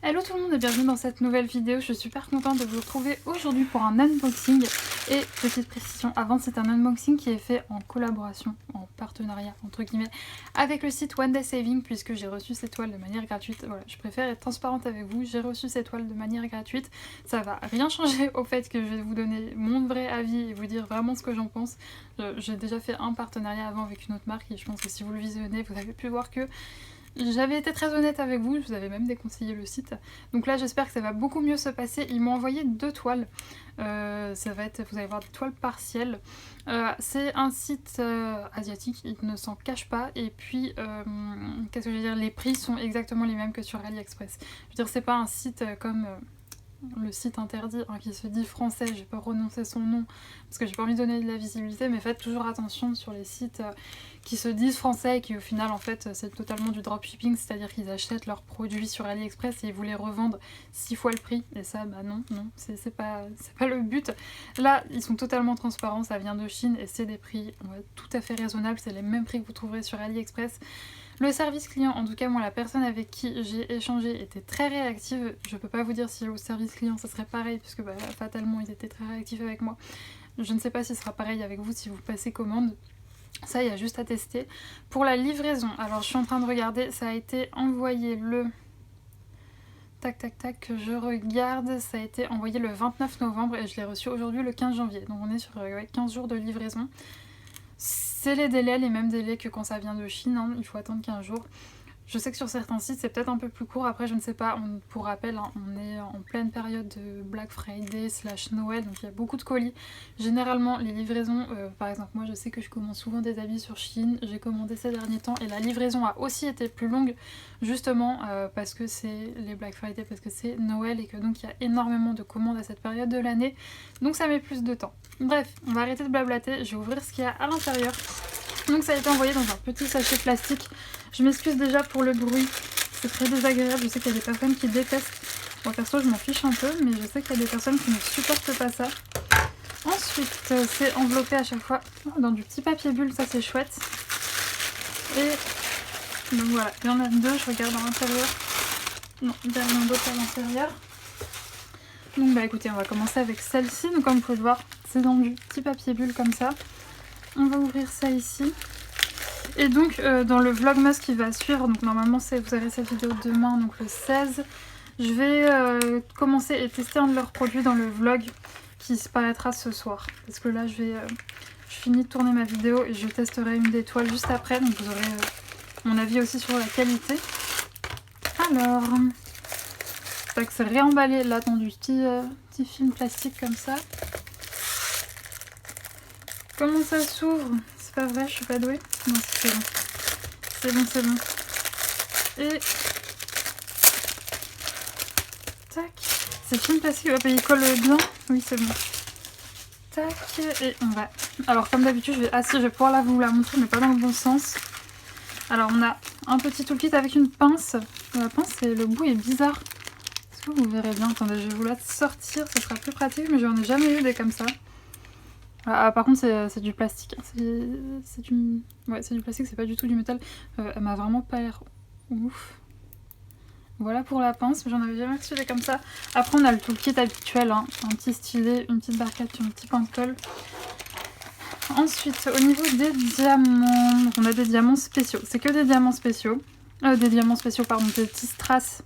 Hello tout le monde et bienvenue dans cette nouvelle vidéo. Je suis super contente de vous retrouver aujourd'hui pour un unboxing. Et petite précision, avant c'est un unboxing qui est fait en collaboration, en partenariat entre guillemets, avec le site One Day Saving puisque j'ai reçu cette toile de manière gratuite. Voilà, je préfère être transparente avec vous, j'ai reçu cette toile de manière gratuite. Ça va rien changer au fait que je vais vous donner mon vrai avis et vous dire vraiment ce que j'en pense. J'ai déjà fait un partenariat avant avec une autre marque et je pense que si vous le visionnez, vous avez pu voir que j'avais été très honnête avec vous, je vous avais même déconseillé le site. Donc là j'espère que ça va beaucoup mieux se passer. Ils m'ont envoyé 2 toiles. Ça va être, vous allez voir, des toiles partielles. C'est un site asiatique, il ne s'en cache pas. Et puis, qu'est-ce que je veux dire, les prix sont exactement les mêmes que sur AliExpress. Je veux dire, c'est pas un site comme le site interdit hein, qui se dit français, je vais pas prononcer son nom parce que j'ai pas envie de donner de la visibilité, mais faites toujours attention sur les sites qui se disent français et qui au final en fait c'est totalement du dropshipping, c'est-à-dire qu'ils achètent leurs produits sur AliExpress et ils vous les revendent 6 fois le prix, et ça bah non, c'est pas le but. Là ils sont totalement transparents, ça vient de Chine et c'est des prix tout à fait raisonnables, c'est les mêmes prix que vous trouverez sur AliExpress. Le service client, en tout cas moi la personne avec qui j'ai échangé était très réactive. Je peux pas vous dire si au service client ça serait pareil puisque bah, fatalement ils étaient très réactifs avec moi. Je ne sais pas si ce sera pareil avec vous si vous passez commande. Ça il y a juste à tester. Pour la livraison, alors je suis en train de regarder, ça a été envoyé le... Tac tac tac, que je regarde, ça a été envoyé le 29 novembre et je l'ai reçu aujourd'hui le 15 janvier. Donc on est sur 15 jours de livraison. C'est les délais, les mêmes délais que quand ça vient de Chine, hein. Il faut attendre 15 jours. Je sais que sur certains sites c'est peut-être un peu plus court, après je ne sais pas, pour rappel hein, on est en pleine période de Black Friday / Noël, donc il y a beaucoup de colis. Généralement les livraisons, par exemple moi je sais que je commande souvent des habits sur Chine, j'ai commandé ces derniers temps et la livraison a aussi été plus longue justement parce que c'est les Black Friday, parce que c'est Noël et que donc il y a énormément de commandes à cette période de l'année, donc ça met plus de temps. Bref, on va arrêter de blablater, je vais ouvrir ce qu'il y a à l'intérieur. Donc ça a été envoyé dans un petit sachet plastique. Je m'excuse déjà pour le bruit, c'est très désagréable, je sais qu'il y a des personnes qui détestent. Moi perso je m'en fiche un peu, mais je sais qu'il y a des personnes qui ne supportent pas ça. Ensuite c'est enveloppé à chaque fois dans du petit papier bulle, ça c'est chouette. Et donc voilà, il y en a 2, je regarde à l'intérieur. Non, il y en a rien d'autre à l'intérieur. Donc bah écoutez, on va commencer avec celle-ci. Donc comme vous pouvez le voir, c'est dans du petit papier bulle comme ça. On va ouvrir ça ici. Et donc dans le vlogmas qui va suivre, donc normalement vous avez cette vidéo demain, donc le 16, je vais commencer et tester un de leurs produits dans le vlog qui se paraîtra ce soir. Parce que là je finis de tourner ma vidéo et je testerai une des toiles juste après, donc vous aurez mon avis aussi sur la qualité. Alors, c'est réemballé là dans du petit film plastique comme ça. Comment ça s'ouvre? C'est pas vrai, je suis pas douée. Non, c'est bon. C'est bon, c'est bon. Et... tac. C'est film plastique, il colle bien. Oui, c'est bon. Tac. Et on va... Alors, comme d'habitude, je vais pouvoir vous la montrer, mais pas dans le bon sens. Alors, on a un petit toolkit avec une pince. La pince, le bout est bizarre. Est-ce que vous verrez bien? Attendez, je vais vous la sortir, ça sera plus pratique, mais j'en ai jamais eu des comme ça. Ah, par contre c'est du plastique, c'est du plastique, c'est pas du tout du métal. Elle m'a vraiment pas l'air ouf. Voilà pour la pince, mais j'en avais jamais reçu des comme ça. Après on a le toolkit habituel, hein. Un petit stylet, une petite barquette, un petit pince-colle. Ensuite au niveau des diamants, donc on a des diamants spéciaux, c'est que des diamants spéciaux. Des petits strass.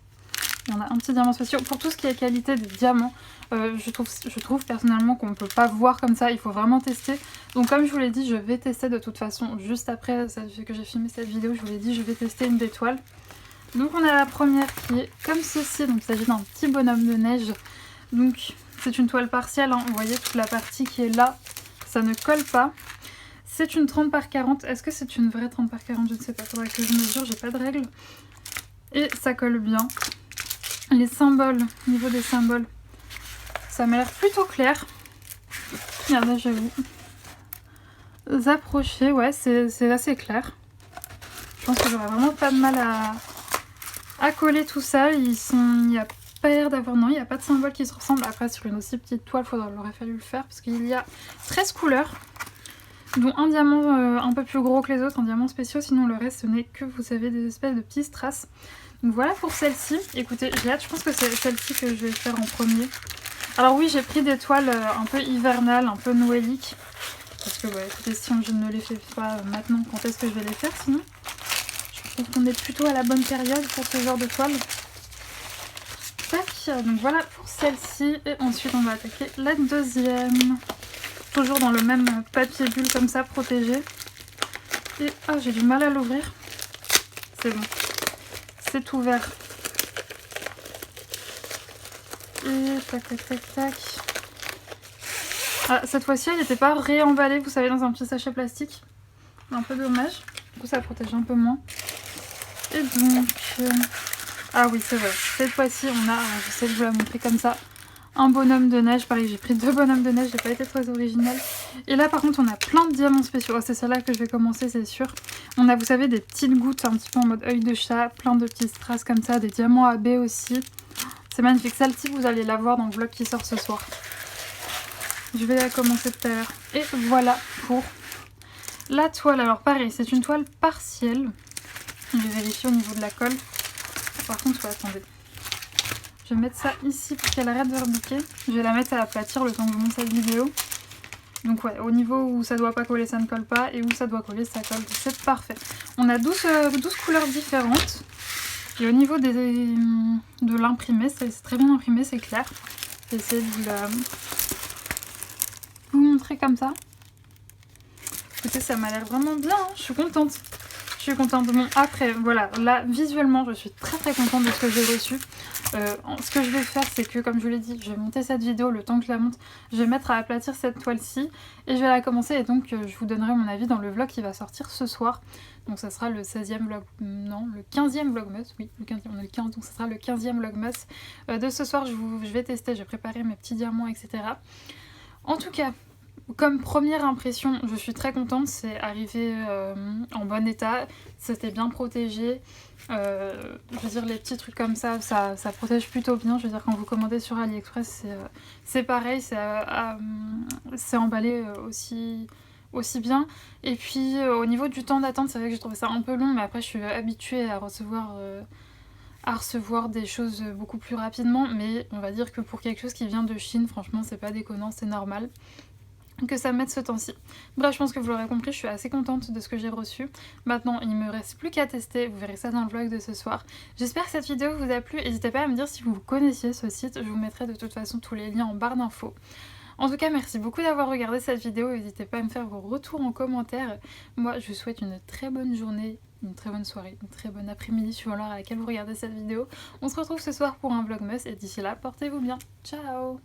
Il y en a un petit diamant spécial. Pour tout ce qui est qualité des diamants, je trouve personnellement qu'on ne peut pas voir comme ça, il faut vraiment tester. Donc comme je vous l'ai dit, je vais tester de toute façon, juste après que j'ai filmé cette vidéo, je vous l'ai dit, je vais tester une des toiles. Donc on a la première qui est comme ceci, donc il s'agit d'un petit bonhomme de neige. Donc c'est une toile partielle, hein. Vous voyez toute la partie qui est là, ça ne colle pas. C'est une 30 par 40, est-ce que c'est une vraie 30 par 40? Je ne sais pas, faudrait que je mesure, j'ai pas de règle. Et ça colle bien. Les symboles, au niveau des symboles, ça m'a l'air plutôt clair. Regardez, je vais vous approcher, ouais, c'est assez clair. Je pense que j'aurais vraiment pas de mal à coller tout ça. Il n'y a pas l'air d'avoir, non, il n'y a pas de symbole qui se ressemble. Après, sur une aussi petite toile, il aurait fallu le faire parce qu'il y a 13 couleurs. dont un diamant un peu plus gros que les autres, un diamant spécial, sinon le reste ce n'est que, vous savez, des espèces de petits strass. Donc voilà pour celle-ci. Écoutez, j'ai hâte, je pense que c'est celle-ci que je vais faire en premier. Alors oui, j'ai pris des toiles un peu hivernales, un peu noéliques. Parce que, ouais, écoutez, si je ne les fais pas maintenant, quand est-ce que je vais les faire sinon? Je trouve qu'on est plutôt à la bonne période pour ce genre de toile. Tac, donc voilà pour celle-ci. Et ensuite, on va attaquer la deuxième. Toujours dans le même papier bulle comme ça, protégé. Et ah, j'ai du mal à l'ouvrir. C'est bon. C'est ouvert. Et tac, tac, tac, tac. Ah, cette fois-ci, elle n'était pas réemballée, vous savez, dans un petit sachet plastique. Un peu dommage. Du coup, ça protège un peu moins. Et donc... Ah oui, c'est vrai. Cette fois-ci, on a, je sais que je vous la montrer comme ça, un bonhomme de neige. Pareil, j'ai pris 2 bonhommes de neige, j'ai pas été très originale. Et là, par contre, on a plein de diamants spéciaux. Oh, c'est celle-là que je vais commencer, c'est sûr. On a, vous savez, des petites gouttes un petit peu en mode œil de chat, plein de petits strass comme ça, des diamants AB aussi. C'est magnifique. Celle-ci, vous allez la voir dans le vlog qui sort ce soir. Je vais la commencer tout à l'heure. Et voilà pour la toile. Alors pareil, c'est une toile partielle. Je vais vérifier au niveau de la colle. Par contre, attendez. Je vais mettre ça ici pour qu'elle arrête de rebiquer. Je vais la mettre à aplatir le temps que je monte cette vidéo. Donc ouais, au niveau où ça doit pas coller, ça ne colle pas. Et où ça doit coller, ça colle. C'est parfait. On a 12 couleurs différentes. Et au niveau de l'imprimé, c'est très bien imprimé, c'est clair. Je vais essayer de vous montrer comme ça. Écoutez, ça m'a l'air vraiment bien, hein. Je suis contente. Je suis contente de mon après. Voilà, là, visuellement, je suis très très contente de ce que j'ai reçu. Ce que je vais faire, c'est que, comme je vous l'ai dit, je vais monter cette vidéo, le temps que je la monte, je vais mettre à aplatir cette toile-ci et je vais la commencer. Et donc, je vous donnerai mon avis dans le vlog qui va sortir ce soir. Donc, ça sera le 16e vlog... Non, le 15e vlogmas. Oui, le 15e, on est le 15, donc ça sera le 15e vlogmas de ce soir. Je vais tester, j'ai préparé mes petits diamants, etc. En tout cas... Comme première impression, je suis très contente, c'est arrivé en bon état, c'était bien protégé. Je veux dire, les petits trucs comme ça protège plutôt bien. Je veux dire, quand vous commandez sur AliExpress, c'est pareil, c'est emballé aussi bien. Et puis au niveau du temps d'attente, c'est vrai que j'ai trouvé ça un peu long, mais après je suis habituée à recevoir des choses beaucoup plus rapidement. Mais on va dire que pour quelque chose qui vient de Chine, franchement, c'est pas déconnant, c'est normal que ça mette ce temps-ci. Bref, je pense que vous l'aurez compris, je suis assez contente de ce que j'ai reçu. Maintenant, il me reste plus qu'à tester, vous verrez ça dans le vlog de ce soir. J'espère que cette vidéo vous a plu, n'hésitez pas à me dire si vous connaissiez ce site, je vous mettrai de toute façon tous les liens en barre d'infos. En tout cas, merci beaucoup d'avoir regardé cette vidéo, n'hésitez pas à me faire vos retours en commentaire. Moi, je vous souhaite une très bonne journée, une très bonne soirée, une très bonne après-midi suivant l'heure à laquelle vous regardez cette vidéo. On se retrouve ce soir pour un vlogmas et d'ici là, portez-vous bien. Ciao!